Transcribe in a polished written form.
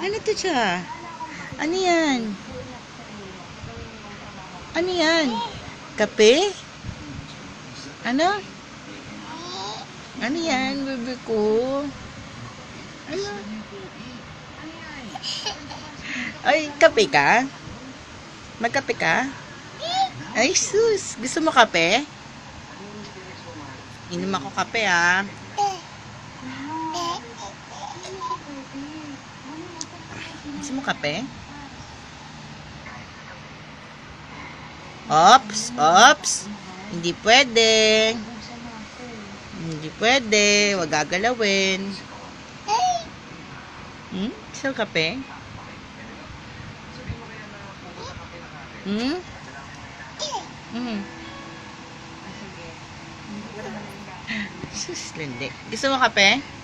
Ano to siya? Ano yan? Ano yan? Kape? Ano? Ano yan, bebe ko? Ano? Ay, kape ka? Magkape ka? Ay, sus. Gusto mo kape? Inom ako kape, ah. Gusto mo kape? Ops, ops. Hindi pwede. Hindi pwede. Huwag gagalawin. Gusto mo kape? Sus, lindi. Gusto mo kape?